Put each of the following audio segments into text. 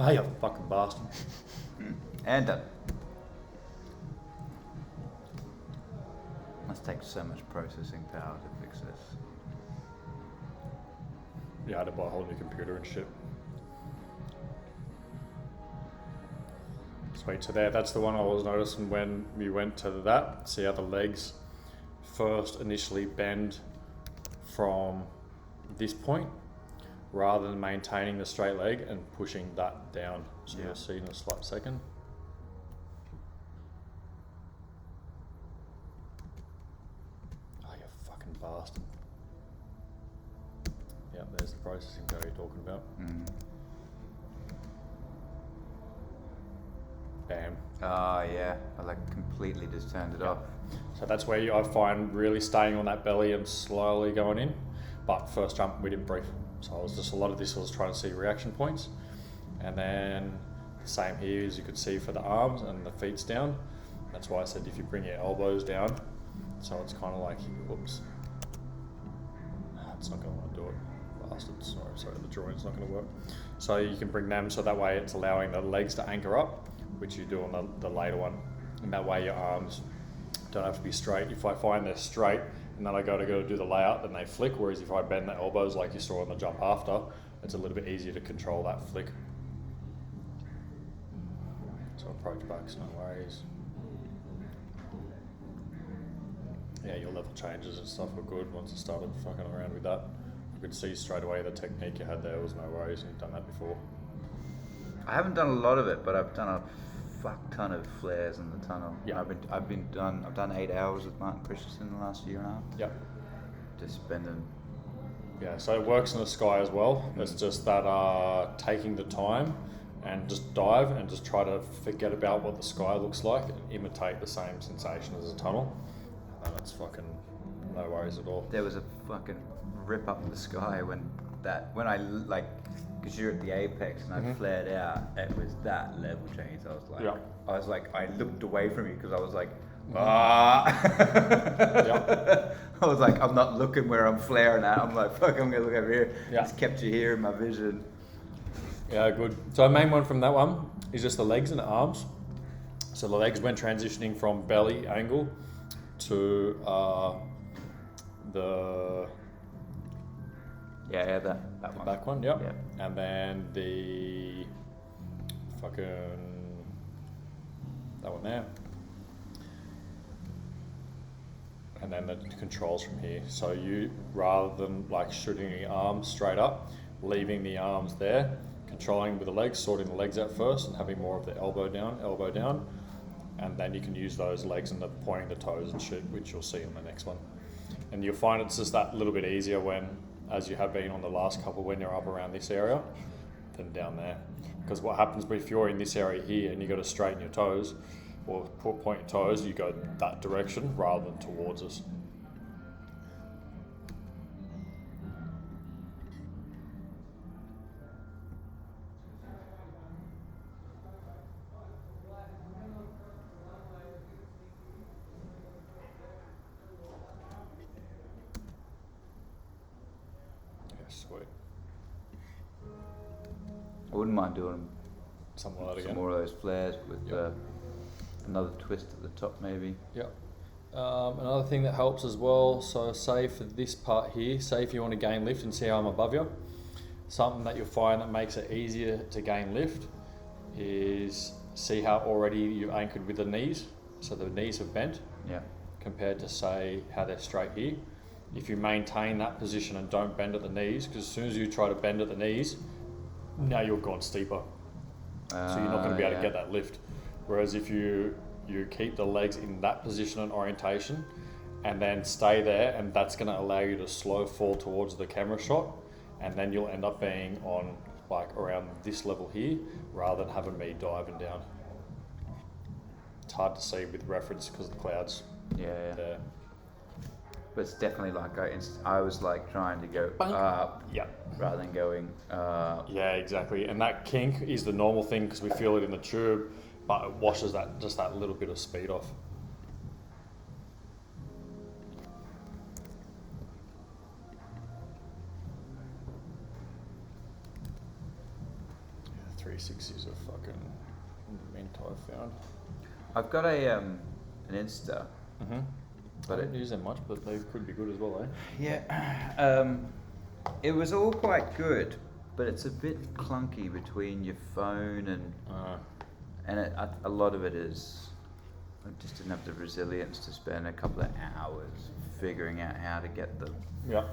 Oh, you fucking bastard. And done. Must take so much processing power to fix this. Yeah, I had to buy a whole new computer and shit. Sweet, so that's the one I was noticing when we went to that. See how the legs first initially bend from this point rather than maintaining the straight leg and pushing that down. So you'll see in a slight second. Oh, you fucking bastard. Yeah, there's the processing power you're talking about. Bam. Oh yeah, I like completely just turned it off. So that's where I find really staying on that belly and slowly going in. But first jump, we didn't brief. So I was just, a lot of this was trying to see reaction points. And then the same here as you could see for the arms and the feet's down. That's why I said if you bring your elbows down, so it's kind of like, whoops. It's not going to want to do it. Bastard, sorry, the joint's not going to work. So you can bring them, so that way it's allowing the legs to anchor up, which you do on the later one. And that way your arms don't have to be straight. If I find they're straight and then I go to do the layout, then they flick. Whereas if I bend the elbows like you saw on the jump after, it's a little bit easier to control that flick. So approach backs, no worries. Yeah, your level changes and stuff were good once I started fucking around with that. I could see straight away the technique you had there was no worries, and you've done that before. I haven't done a lot of it, but I've done a fuck ton of flares in the tunnel. Yeah. I've done 8 hours with Martin Christensen the last year and a half. Yep. Just spending. Yeah, so it works in the sky as well. It's just that taking the time and just dive and just try to forget about what the sky looks like and imitate the same sensation as a tunnel. And it's fucking no worries at all. There was a fucking rip up the sky when I like, because you're at the apex and I flared out. It was that level change. I was like, I looked away from you because I was like, I was like, I'm not looking where I'm flaring at. I'm like, fuck, I'm gonna look over here. Just kept you here in my vision. Yeah, good. So our main one from that one is just the legs and the arms. So the legs when transitioning from belly angle to the that one. back one, yep. And then the fucking that one there. And then the controls from here. So you, rather than like shooting the arms straight up, leaving the arms there, controlling with the legs, sorting the legs out first and having more of the elbow down, and then you can use those legs and pointing the toes and shit, which you'll see on the next one. And you'll find it's just that little bit easier when, as you have been on the last couple, when you're up around this area than down there. Because what happens if you're in this area here and you got to straighten your toes, or point your toes, you go that direction rather than towards us. Sweet. I wouldn't mind doing some more of those flares with another twist at the top maybe. Yep. Another thing that helps as well, so say for this part here, say if you want to gain lift and see how I'm above you, something that you'll find that makes it easier to gain lift is see how already you're anchored with the knees, so the knees have bent compared to say how they're straight here. If you maintain that position and don't bend at the knees, because as soon as you try to bend at the knees, now you've gone steeper. So you're not going to be able to get that lift. Whereas if you keep the legs in that position and orientation and then stay there, and that's going to allow you to slow fall towards the camera shot, and then you'll end up being on like around this level here rather than having me diving down. It's hard to see with reference because of the clouds. There. But it's definitely like I was like trying to go up rather than going Yeah, exactly. And that kink is the normal thing because we feel it in the tube, but it washes that little bit of speed off. Yeah, 3 360s are fucking mint, I've found. I've got an Insta. Mm-hmm. I don't use them much, but they could be good as well, eh? Yeah. It was all quite good, but it's a bit clunky between your phone and a lot of it is. I just didn't have the resilience to spend a couple of hours figuring out how to get them. Yeah.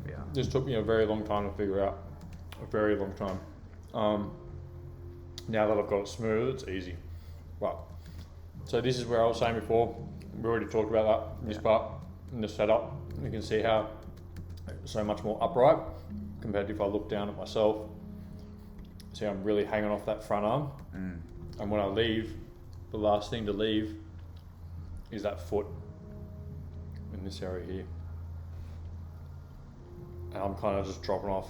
Yeah. This took me a very long time to figure out. A very long time. Now that I've got it smooth, it's easy. Right. So this is where I was saying before. We already talked about that in this part, in the setup. You can see how it's so much more upright compared to if I look down at myself. See, I'm really hanging off that front arm. And when I leave, the last thing to leave is that foot in this area here. And I'm kind of just dropping off.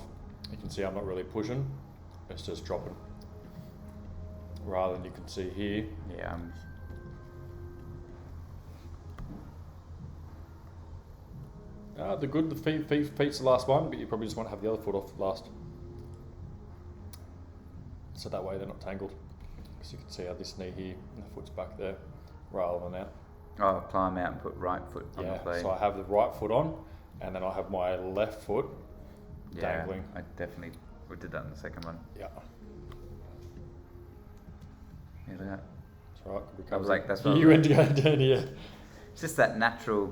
You can see I'm not really pushing, it's just dropping. Rather than you can see here. Yeah. The feet's the last one, but you probably just want to have the other foot off last. So that way they're not tangled. Because you can see how this knee here and the foot's back there, rather than out. Oh, climb out and put right foot on the blade. So I have the right foot on, and then I have my left foot dangling. I definitely did that in the second one. Yeah. Yeah, look at that. It's alright. I was like, that's what you went to go down here. It's just that natural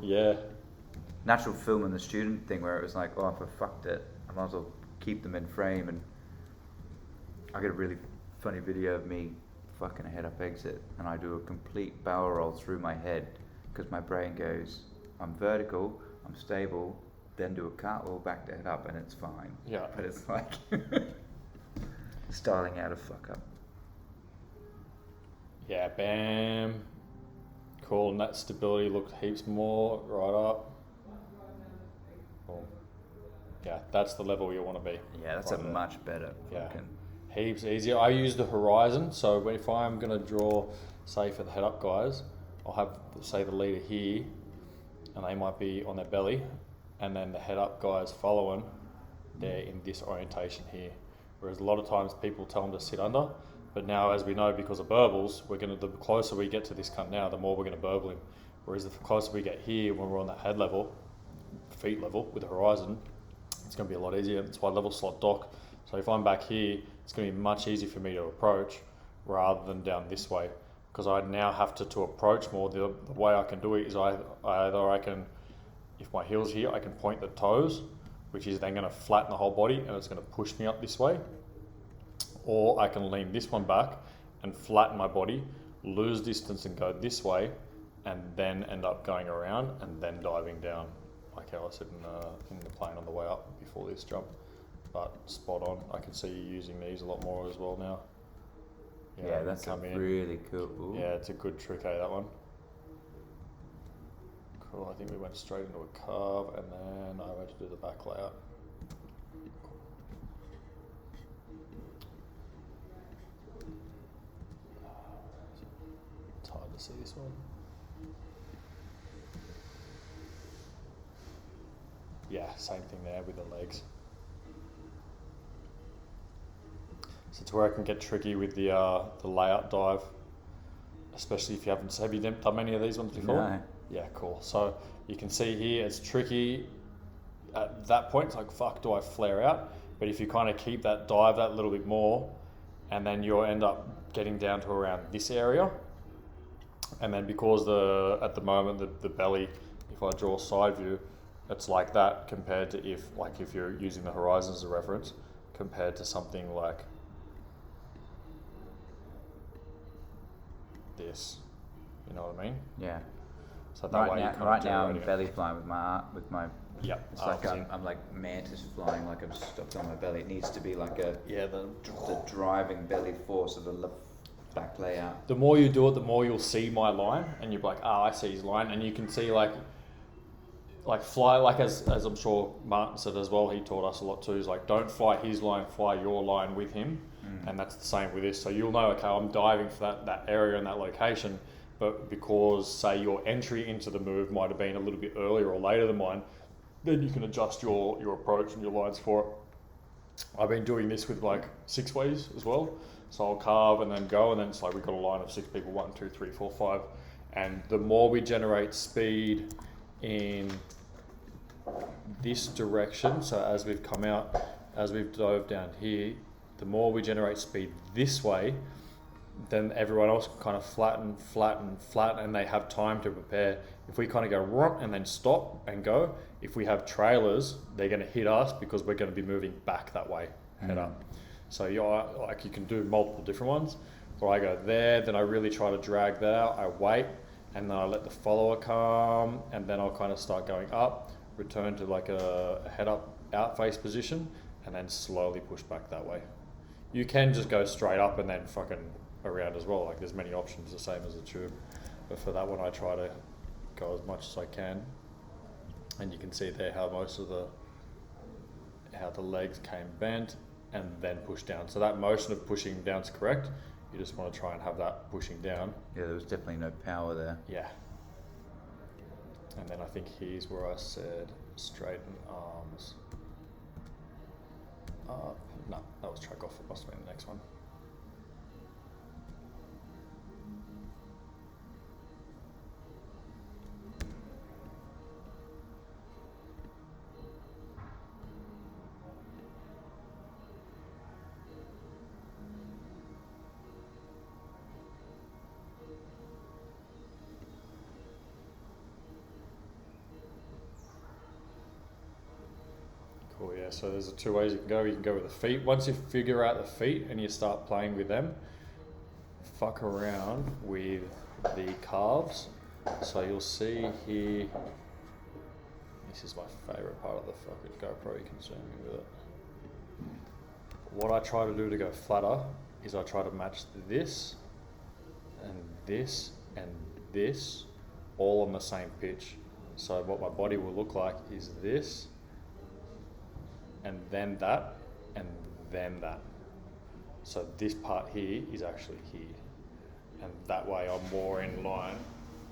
film in the student thing where it was like, oh, if I fucked it, I might as well keep them in frame. And I get a really funny video of me fucking a head up exit, and I do a complete barrel roll through my head because my brain goes, I'm vertical, I'm stable, then do a cartwheel back to head up, and it's fine. Yeah. But it's like styling out a fuck up. Yeah, bam. Cool, and that stability looks heaps more right up. Cool. Yeah, that's the level you want to be. Yeah, that's right a there. much better fucking... Heaps easier. I use the horizon, so if I'm going to draw, say for the head up guys, I'll have, say, the leader here, and they might be on their belly, and then the head up guys following, they're in this orientation here. Whereas a lot of times people tell them to sit under, but now as we know, because of burbles, the closer we get to this cunt now, the more we're going to burble him. Whereas the closer we get here, when we're on that head level, feet level with the horizon, it's going to be a lot easier. That's why level slot dock. So if I'm back here, it's going to be much easier for me to approach rather than down this way, because I now have to approach more. The way I can do it is either I can, if my heel's here, I can point the toes, which is then going to flatten the whole body and it's going to push me up this way. Or I can lean this one back and flatten my body, lose distance and go this way, and then end up going around and then diving down, like how I said in the plane on the way up before this jump. But spot on. I can see you using these a lot more as well now. Yeah, that's really cool. Ooh. Yeah, it's a good trick, that one. Cool, I think we went straight into a carve and then I went to do the back layout. It's hard to see this one. Yeah, same thing there with the legs. So it's where I can get tricky with the layout dive, especially if you haven't. Have you done many of these ones before? No. Yeah, cool. So you can see here it's tricky. At that point, it's like, fuck, do I flare out? But if you kind of keep that dive that little bit more, and then you'll end up getting down to around this area. And then because at the moment the belly, if I draw side view, it's like that compared to if you're using the horizon as a reference, compared to something like this, you know what I mean? Yeah. So that way right now I'm belly flying with my. Yeah. It's like I'm like mantis flying, like I'm stuck on my belly. It needs to be like the driving belly force of the back layout. The more you do it, the more you'll see my line, and you'll be like, I see his line, and you can see like fly, like as I'm sure Martin said as well. He taught us a lot too. Is like, don't fly his line, fly your line with him. And that's the same with this. So you'll know, okay, I'm diving for that area and that location, but because, say, your entry into the move might have been a little bit earlier or later than mine, then you can adjust your approach and your lines for it. I've been doing this with like 6 ways as well. So I'll carve and then go, and then it's like we've got a line of 6 people, 1, 2, 3, 4, 5. And the more we generate speed in this direction, so as we've come out, as we've dove down here, the more we generate speed this way, then everyone else can kind of flatten, and they have time to prepare. If we kind of go rump and then stop and go, if we have trailers, they're going to hit us because we're going to be moving back that way, head up. So like you can do multiple different ones. Where I go there, then I really try to drag that out. I wait, and then I let the follower come, and then I'll kind of start going up, return to like a head up, out face position, and then slowly push back that way. You can just go straight up and then fucking around as well. Like there's many options, the same as a tube. But for that one, I try to go as much as I can. And you can see there how most of how the legs came bent and then pushed down. So that motion of pushing down is correct. You just want to try and have that pushing down. Yeah, there was definitely no power there. Yeah. And then I think here's where I said straighten arms up. No, that was track off. It must have been the next one. Cool, yeah, so there's 2 ways you can go. You can go with the feet. Once you figure out the feet and you start playing with them, fuck around with the calves. So you'll see here, this is my favourite part of the fucking GoPro, you can zoom in with it. What I try to do to go flatter is I try to match this and this and this all on the same pitch. So what my body will look like is this, and then that, and then that. So this part here is actually here. And that way I'm more in line,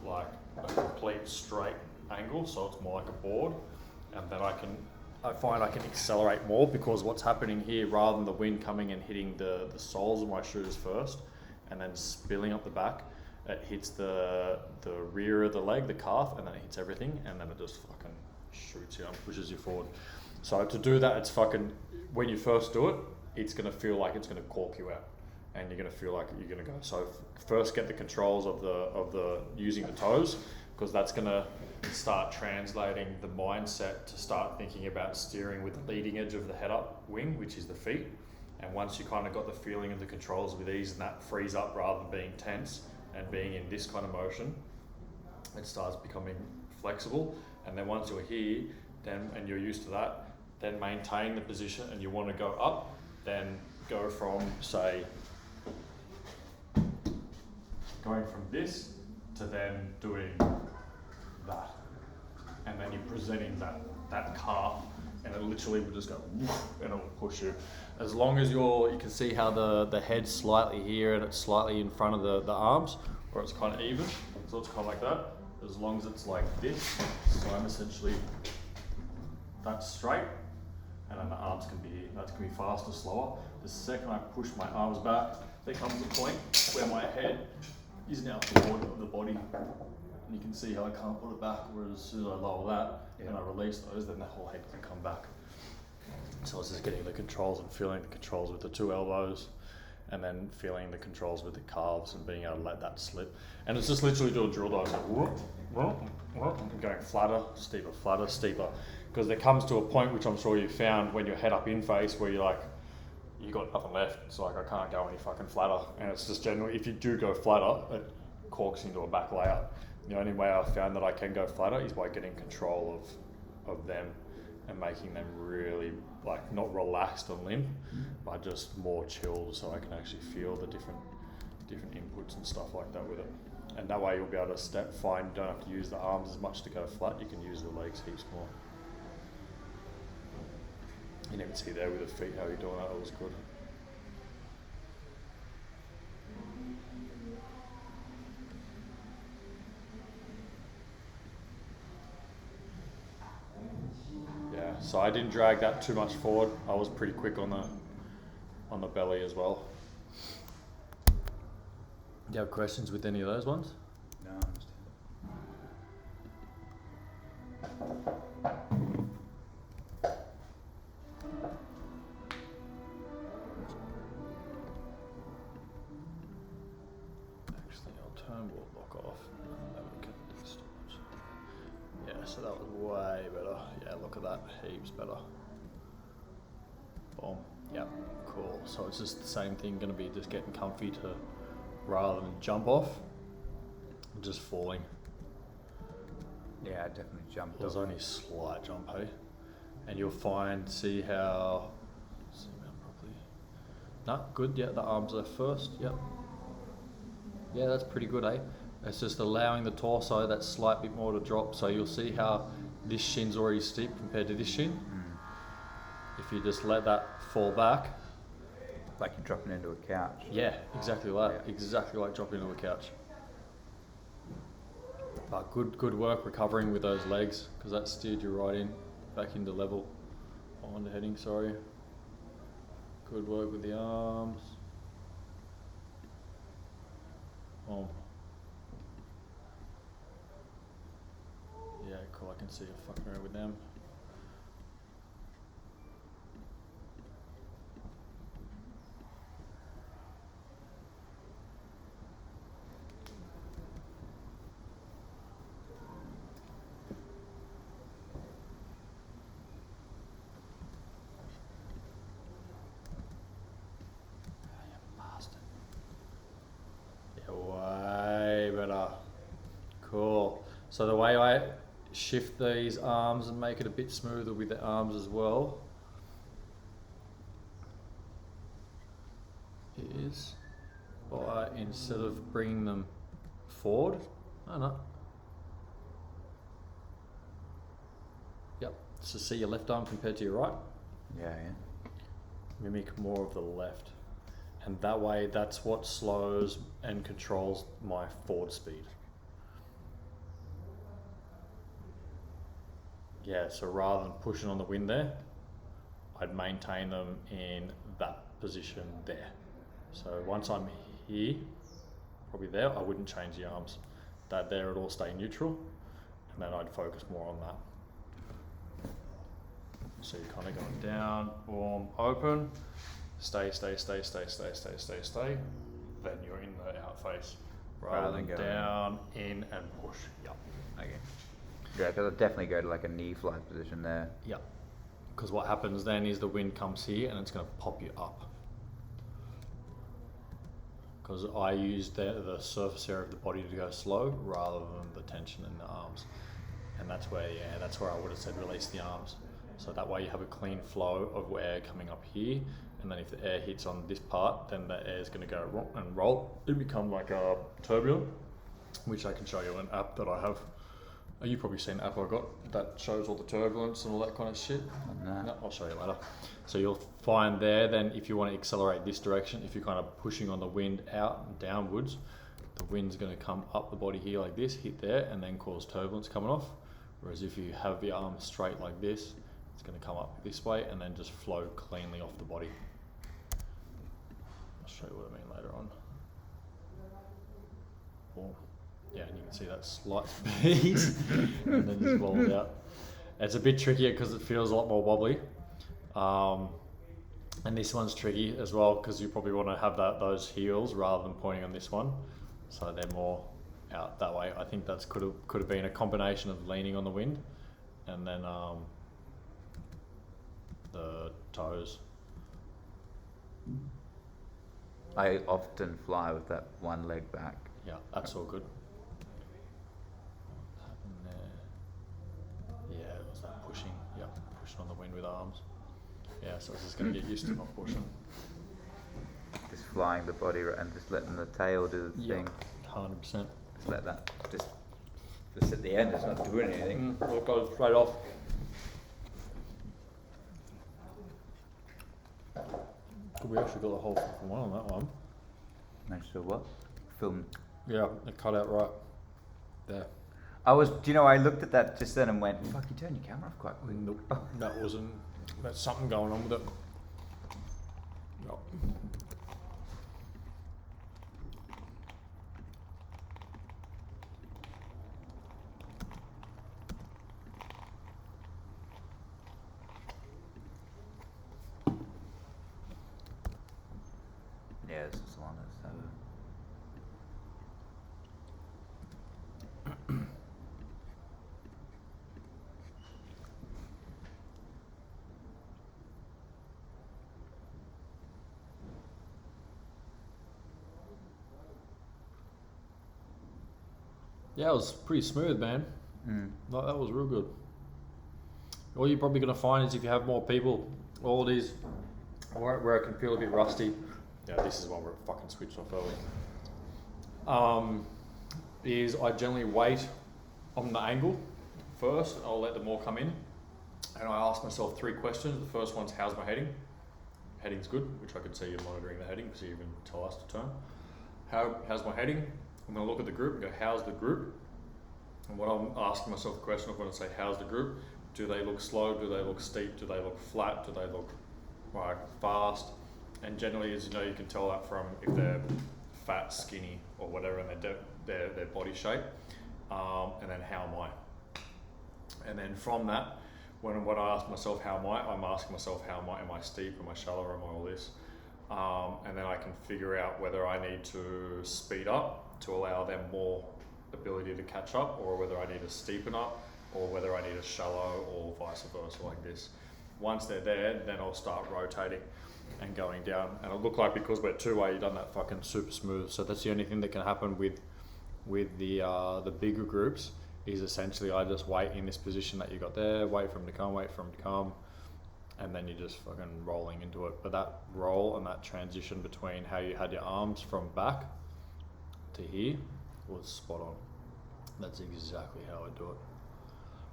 like a complete straight angle, so it's more like a board. And then I find I can accelerate more because what's happening here, rather than the wind coming and hitting the soles of my shoes first, and then spilling up the back, it hits the rear of the leg, the calf, and then it hits everything, and then it just fucking shoots you and pushes you forward. So to do that, it's fucking, when you first do it, it's gonna feel like it's gonna cork you out, and you're gonna feel like you're gonna go. So first get the controls of the using the toes, because that's gonna start translating the mindset to start thinking about steering with the leading edge of the head up wing, which is the feet. And once you kind of got the feeling of the controls with ease, and that frees up rather than being tense and being in this kind of motion, it starts becoming flexible. And then once you're here, then and you're used to that, then maintain the position, and you want to go up, then go from, say, going from this to then doing that. And then you're presenting that calf, and it literally will just go woof, and it will push you. As long as you can see how the head's slightly here and it's slightly in front of the arms, or it's kind of even, so it's kind of like that. As long as it's like this, so I'm essentially, that's straight, and then the arms can be here. That can be faster, slower. The second I push my arms back, there comes a point where my head is now forward of the body. And you can see how I can't put it back, whereas as soon as I lower that and I release those, then the whole head can come back. So it's just getting the controls and feeling the controls with the 2 elbows, and then feeling the controls with the calves and being able to let that slip. And it's just literally do a drill dive, and going flatter, steeper. Because there comes to a point, which I'm sure you found when you're head up in face, where you're like, you got nothing left. It's like, I can't go any fucking flatter. And it's just generally, if you do go flatter, it corks into a back layout. The only way I've found that I can go flatter is by getting control of them and making them really, like, not relaxed and limp, but just more chilled, so I can actually feel the different inputs and stuff like that with it. And that way you'll be able to step fine. You don't have to use the arms as much to go flat. You can use the legs heaps more. You can see there with the feet how you're doing that. That was good. Yeah, So I didn't drag that too much forward. I was pretty quick on the belly as well. Do you have questions with any of those ones? No, I understand. Actually, I'll turn will lock off and then we can start. Yeah, so that was way better. Yeah, look at that, heaps better. Boom. Yep, cool. So it's just the same thing, going to be just getting comfy to, rather than jump off, just falling. Yeah, I definitely jumped. It was only a slight jump, hey? And you'll find, see how properly. No, good, yeah, the arms are first, yep. Yeah, that's pretty good, eh? It's just allowing the torso that slight bit more to drop, so you'll see how this shin's already steep compared to this shin. If you just let that fall back. Like you're dropping into a couch. Yeah, exactly like that. Exactly like dropping into a couch. But good work recovering with those legs, because that steered you right in, back into level. On the heading, sorry. Good work with the arms. Oh. Yeah, cool, I can see you fucking around with them. Way better. Cool. So the way I shift these arms and make it a bit smoother with the arms as well is by, instead of bringing them forward, Yep. So see your left arm compared to your right. Yeah. Mimic more of the left. And that way, that's what slows and controls my forward speed. Yeah, so rather than pushing on the wind there, I'd maintain them in that position there. So once I'm here, probably there, I wouldn't change the arms. That there, it'd all stay neutral, and then I'd focus more on that. So you're kind of going down, boom, open. Stay. Then you're in the out face. Rather than down, in, and push. Yep. Okay. Yeah, because I'll definitely go to like a knee fly position there. Yep. Because what happens then is the wind comes here and it's going to pop you up. Because I use the surface area of the body to go slow rather than the tension in the arms. And that's where I would have said release the arms. So that way you have a clean flow of air coming up here. And then if the air hits on this part, then the air is going to go and roll. It become like a turbulent, which I can show you an app that I have. You probably seen an app I got that shows all the turbulence and all that kind of shit. No, I'll show you later. So you'll find there, then if you want to accelerate this direction, if you're kind of pushing on the wind out and downwards, the wind's going to come up the body here like this, hit there, and then cause turbulence coming off. Whereas if you have your arms straight like this, it's going to come up this way and then just flow cleanly off the body. I'll show you what I mean later on. Boom. Yeah, and you can see that slight speed and then just wobbles out. It's a bit trickier because it feels a lot more wobbly. And this one's tricky as well because you probably want to have those heels rather than pointing on this one. So they're more out that way. I think that's could have been a combination of leaning on the wind and then the toes. I often fly with that one leg back. Yeah, that's all good. What happened there? Yeah, it was that pushing. Yep, pushing on the wind with arms. Yeah, so I was just going to get used to not pushing. Just flying the body and just letting the tail do the thing. 100%. Just let that, just at the end, it's not doing anything. It goes straight off. We actually got the whole fucking one on that one. Managed to what? Film. Yeah, it cut out right there. I looked at that just then and went, fuck, you turned your camera off quite quick. Nope, that's something going on with it. No. Yeah, it's just one that's Yeah, it was pretty smooth, man. Like, that was real good. All you're probably going to find is if you have more people, all these, where it can feel a bit rusty. Yeah, this is one where it fucking switched off early. Is I generally wait on the angle first. I'll let them all come in. And I ask myself 3 questions. The first one's, how's my heading? Heading's good, which I can see you're monitoring the heading because you even tell us to turn. How's my heading? I'm going to look at the group and go, how's the group? And what I'm asking myself the question of when I say, how's the group? Do they look slow? Do they look steep? Do they look flat? Do they look like fast? And generally, as you know, you can tell that from if they're fat, skinny, or whatever, and their body shape. And then how am I? And then from that, when I ask myself how am I, I'm asking myself how am I? Am I steep? Am I shallow? Am I all this? And then I can figure out whether I need to speed up to allow them more ability to catch up, or whether I need to steepen up, or whether I need a shallow, or vice versa like this. Once they're there, then I'll start rotating and going down. And it'll look like, because we're two-way, you've done that fucking super smooth. So that's the only thing that can happen with the bigger groups, is essentially I just wait in this position that you got there, wait for them to come, and then you're just fucking rolling into it. But that roll and that transition between how you had your arms from back to here was spot on. That's exactly how I do it.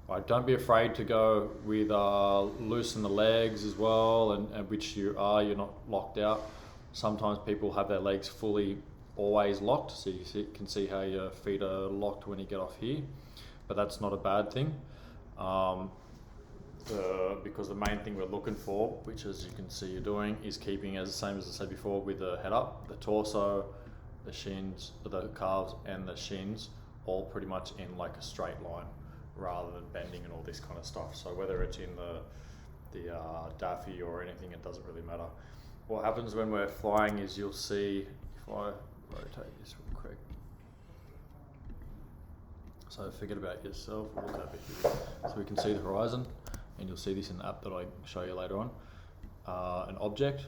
Right, don't be afraid to go with loosen the legs as well, and which you're not locked out. Sometimes people have their legs fully always locked, so you can see how your feet are locked when you get off here, but that's not a bad thing. Because the main thing we're looking for, which as you can see you're doing, is keeping, as the same as I said before, with the head up, the torso, the shins, the calves and the shins all pretty much in like a straight line, rather than bending and all this kind of stuff. So whether it's in the daffy or anything, it doesn't really matter. What happens when we're flying is you'll see, if I rotate this real quick. So forget about yourself, we'll look over here. So we can see the horizon, and you'll see this in the app that I show you later on. An object,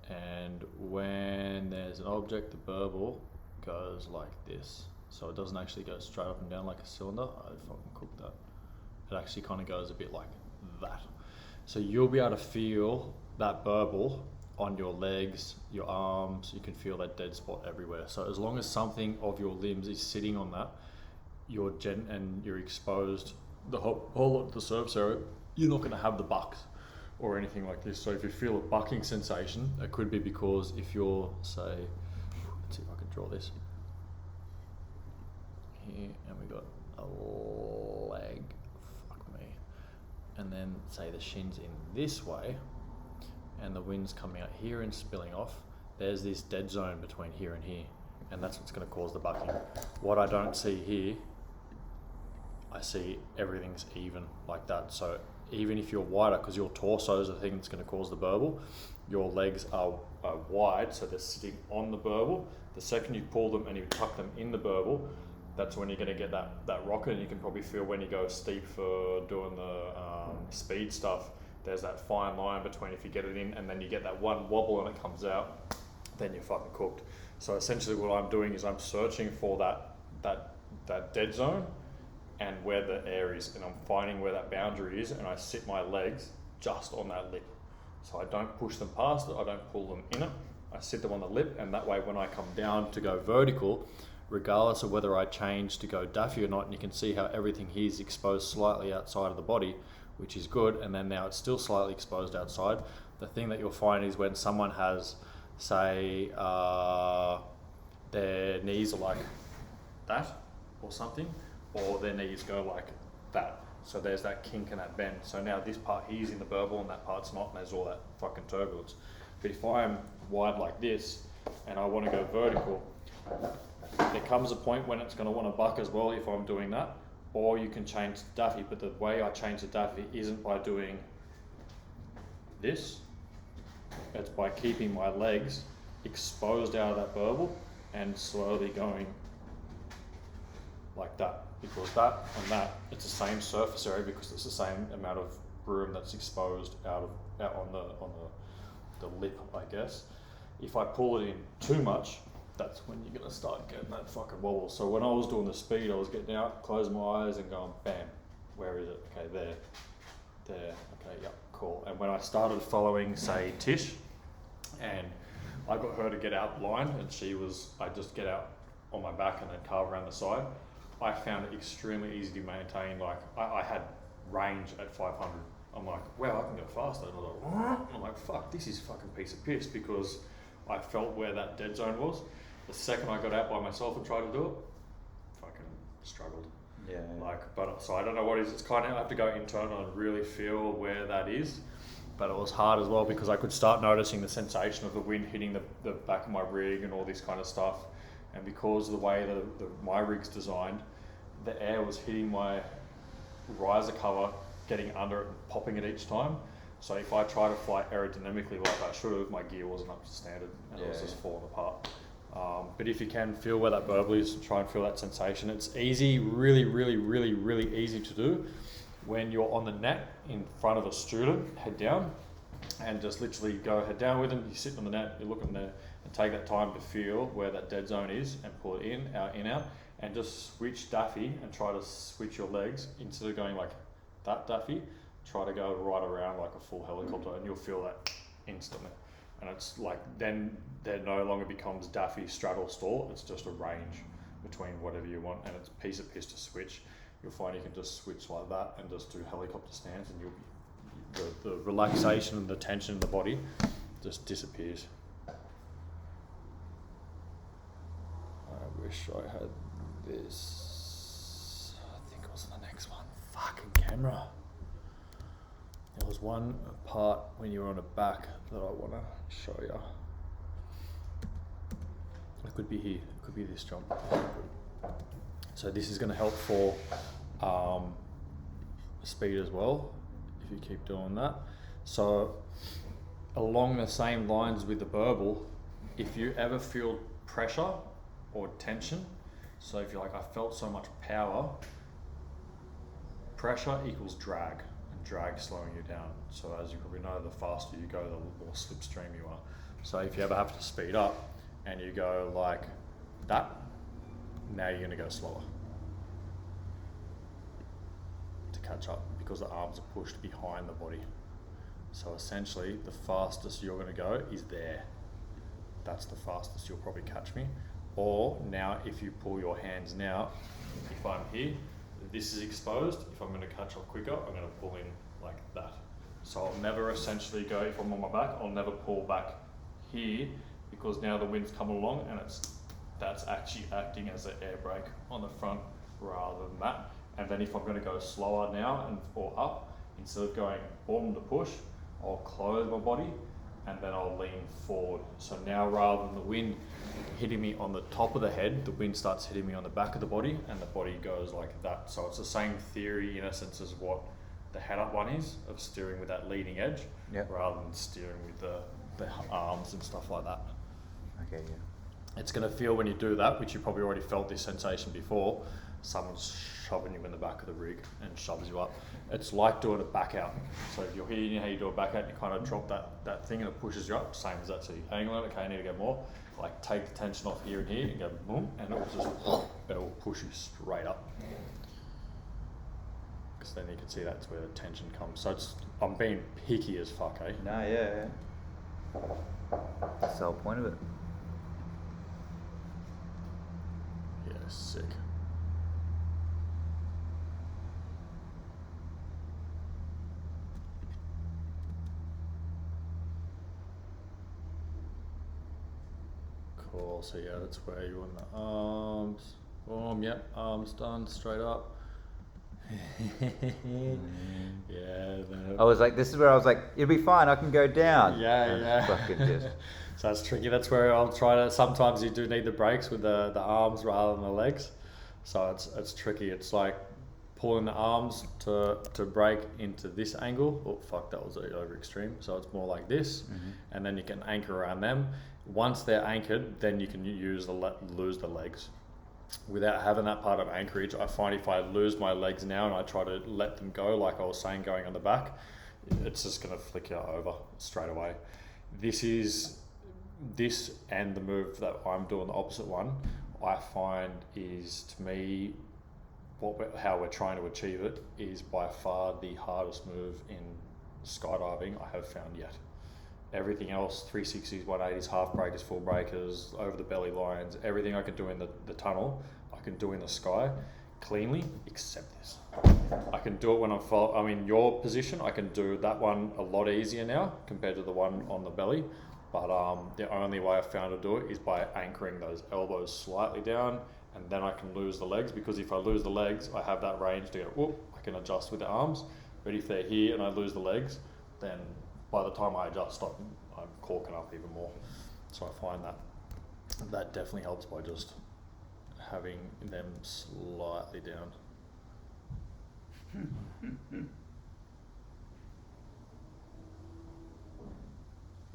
and when there's an object, the burble goes like this. So it doesn't actually go straight up and down like a cylinder. I fucking cooked that. It actually kind of goes a bit like that. So you'll be able to feel that burble on your legs, your arms. You can feel that dead spot everywhere. So as long as something of your limbs is sitting on that, and you're exposed the whole lot of the surface area, you're not going to have the bucks or anything like this. So if you feel a bucking sensation, it could be because if you're, say, let's see if I can draw this here, and we got a leg, fuck me, and then say the shins in this way, and the wind's coming out here and spilling off, there's this dead zone between here and here, and that's what's going to cause the bucking. What I don't see here, I see everything's even like that. So even if you're wider, because your torso is the thing that's going to cause the burble, your legs are wide, so they're sitting on the burble. The second you pull them and you tuck them in the burble, that's when you're going to get that rocket. And you can probably feel when you go steep for doing the speed stuff, there's that fine line between if you get it in and then you get that one wobble and it comes out, then you're fucking cooked. So essentially what I'm doing is I'm searching for that dead zone and where the air is, and I'm finding where that boundary is, and I sit my legs just on that lip. So I don't push them past it, I don't pull them in it, I sit them on the lip, and that way when I come down to go vertical, regardless of whether I change to go daffy or not, and you can see how everything here is exposed slightly outside of the body, which is good, and then now it's still slightly exposed outside. The thing that you'll find is when someone has, say, their knees are like that or something, or their knees go like that. So there's that kink and that bend. So now this part here's in the burble and that part's not, and there's all that fucking turbulence. But if I'm wide like this and I want to go vertical, there comes a point when it's going to want to buck as well if I'm doing that. Or you can change the daffy, but the way I change the daffy isn't by doing this. It's by keeping my legs exposed out of that burble and slowly going like that. Because that and that, it's the same surface area because it's the same amount of room that's exposed out on the lip, I guess. If I pull it in too much, that's when you're gonna start getting that fucking wobble. So when I was doing the speed, I was getting out, closing my eyes and going, bam, where is it? Okay, there, okay, yep, cool. And when I started following, say, Tish, and I got her to get out blind, and I just get out on my back and then carve around the side. I found it extremely easy to maintain. Like I had range at 500. I'm like, wow, I can go faster. And I'm like, fuck, this is fucking piece of piss, because I felt where that dead zone was. The second I got out by myself and tried to do it, fucking struggled. Yeah. So I don't know what it is. It's kind of, I have to go internal and really feel where that is. But it was hard as well because I could start noticing the sensation of the wind hitting the back of my rig and all this kind of stuff. And because of the way my rig's designed, the air was hitting my riser cover, getting under it and popping it each time. So if I try to fly aerodynamically like I should have, my gear wasn't up to standard and it was just falling apart. But if you can feel where that burble is, try and feel that sensation. It's easy, really, really, really, really easy to do when you're on the net in front of a student, head down, and just literally go head down with them. You sit on the net, you look in there, and take that time to feel where that dead zone is and pull it in, out, and just switch daffy and try to switch your legs instead of going like that daffy. Try to go right around like a full helicopter, and you'll feel that instantly. And it's like then there no longer becomes daffy, straddle, stall. It's just a range between whatever you want, and it's a piece of piss to switch. You'll find you can just switch like that and just do helicopter stands, and the relaxation and the tension in the body just disappears. I wish I had this. I think it was the next one. Fucking camera. There was one part when you were on a back that I want to show you. It could be here. It could be this jump. So this is going to help for speed as well, if you keep doing that. So along the same lines with the burble, if you ever feel pressure or tension, so if you're like, I felt so much power, pressure equals drag, and drag slowing you down. So as you probably know, the faster you go, the more slipstream you are. So if you ever have to speed up and you go like that, now you're going to go slower to catch up because the arms are pushed behind the body. So essentially, the fastest you're going to go is there. That's the fastest you'll probably catch me. Or now, if you pull your hands now, if I'm here, this is exposed. If I'm going to catch up quicker, I'm going to pull in like that. So I'll never essentially go, if I'm on my back, I'll never pull back here because now the wind's coming along and that's actually acting as an air brake on the front rather than that. And then if I'm going to go slower now or up, instead of going boom to push, I'll close my body and then I'll lean forward. So now rather than the wind hitting me on the top of the head, the wind starts hitting me on the back of the body and the body goes like that. So it's the same theory in essence as what the head up one is, of steering with that leading edge, rather than steering with the arms and stuff like that. Okay, yeah. It's going to feel when you do that, which you probably already felt this sensation before, someone's shoving you in the back of the rig and shoves you up. It's like doing a back out. So if you're here, you know how you do a back out, you kind of drop that thing and it pushes you up, same as that. So you angle it, okay, I need to get more. Like take the tension off here and here and go boom, and it will push you straight up. Because then you can see that's where the tension comes. So I'm being picky as fuck, eh? No, yeah. That's the whole point of it. Yeah, sick. Cool, so yeah, that's where you want the arms. Boom, yep, arms done, straight up. Yeah. I was like, this is where I was like, it'll be fine, I can go down. Yeah. Fucking just. So that's tricky. That's where I'll try to. Sometimes you do need the brakes with the arms rather than the legs. So it's tricky. It's like pulling the arms to brake into this angle. Oh fuck, that was over extreme. So it's more like this, and then you can anchor around them. Once they're anchored, then you can lose the legs. Without having that part of anchorage, I find if I lose my legs now and I try to let them go, like I was saying, going on the back, it's just going to flick you over straight away. This and the move that I'm doing, the opposite one, I find is, to me, how we're trying to achieve it is by far the hardest move in skydiving I have found yet. Everything else, 360s, 180s, half breakers, full breakers, over the belly lines, everything I can do in the tunnel, I can do in the sky cleanly, except this. I can do it when I'm in your position. I can do that one a lot easier now compared to the one on the belly. But the only way I've found to do it is by anchoring those elbows slightly down, and then I can lose the legs, because if I lose the legs, I have that range to go, whoop, I can adjust with the arms. But if they're here and I lose the legs, then by the time I adjust, I'm corking up even more. So I find that definitely helps by just having them slightly down.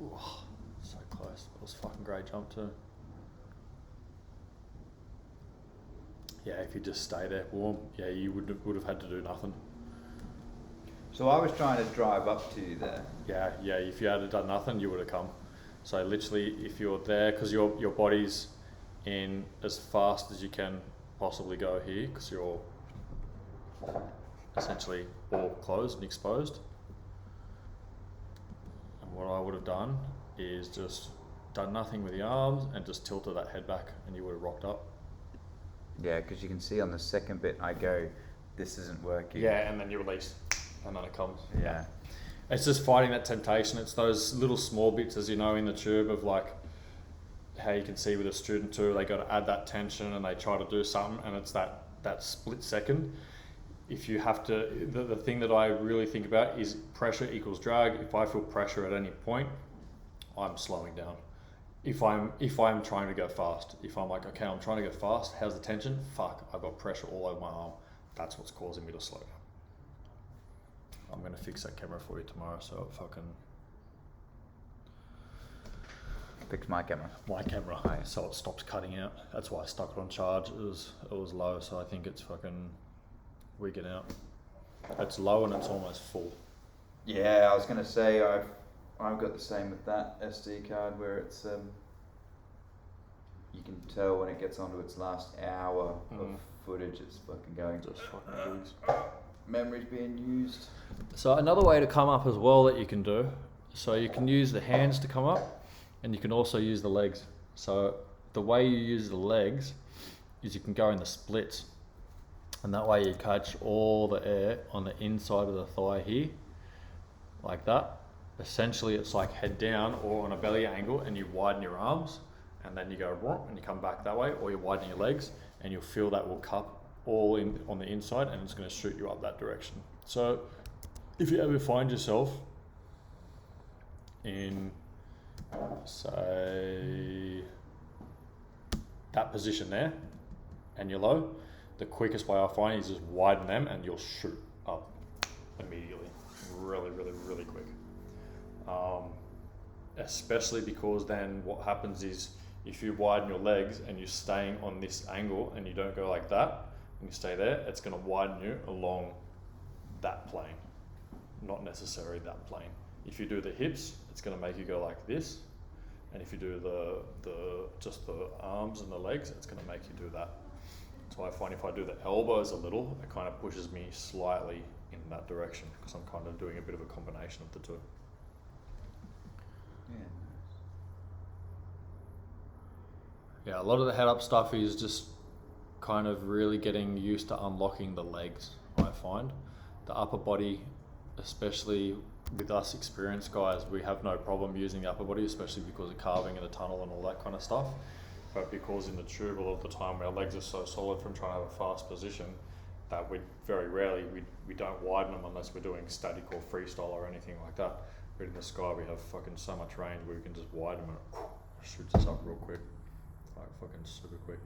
Ooh, so close. That was a fucking great jump too. Yeah, if you just stay there warm, yeah, you would have had to do nothing. So I was trying to drive up to you there. Yeah, if you had done nothing, you would have come. So literally, if you're there, because your body's in as fast as you can possibly go here, because you're essentially all closed and exposed. And what I would have done is just done nothing with the arms and just tilted that head back, and you would have rocked up. Yeah, because you can see on the second bit, I go, this isn't working. Yeah, and then you release, and then it comes. Yeah. It's just fighting that temptation. It's those little small bits, as you know, in the tube of like how you can see with a student too, they got to add that tension and they try to do something, and it's that split second. If you have to, the thing that I really think about is pressure equals drag. If I feel pressure at any point, I'm slowing down. If I'm trying to go fast, if I'm like, okay, I'm trying to go fast, how's the tension? Fuck, I've got pressure all over my arm. That's what's causing me to slow down. I'm going to fix that camera for you tomorrow, so it fucking... Fix my camera. My camera, so it stops cutting out. That's why I stuck it on charge. It was low, so I think it's fucking wigging out. It's low and it's almost full. Yeah, I was going to say, I've got the same with that SD card, where it's you can tell when it gets onto its last hour of footage, it's fucking going. Just fucking wigs. Memory's being used. So another way to come up as well that you can do, so you can use the hands to come up, and you can also use the legs. So the way you use the legs is you can go in the splits, and that way you catch all the air on the inside of the thigh here, like that. Essentially it's like head down or on a belly angle, and you widen your arms, and then you go and you come back that way, or you widen your legs, and you'll feel that will cup all in on the inside, and it's going to shoot you up that direction. So if you ever find yourself in, say, that position there and you're low, the quickest way I find is just widen them and you'll shoot up immediately, really quick. Especially because then what happens is, if you widen your legs and you're staying on this angle and you don't go like that and you stay there, it's going to widen you along that plane, not necessarily that plane. If you do the hips, it's going to make you go like this, and if you do just the arms and the legs, it's going to make you do that. So I find if I do the elbows a little, it kind of pushes me slightly in that direction, because I'm kind of doing a bit of a combination of the two. Yeah, a lot of the head up stuff is just kind of really getting used to unlocking the legs, I find. The upper body, especially with us experienced guys, we have no problem using the upper body, especially because of carving in the tunnel and all that kind of stuff. but because in the tube a lot of the time our legs are so solid from trying to have a fast position that we very rarely, we don't widen them unless we're doing static or freestyle or anything like that. But in the sky we have fucking so much range where we can just widen them and it shoots us up real quick, like fucking super quick.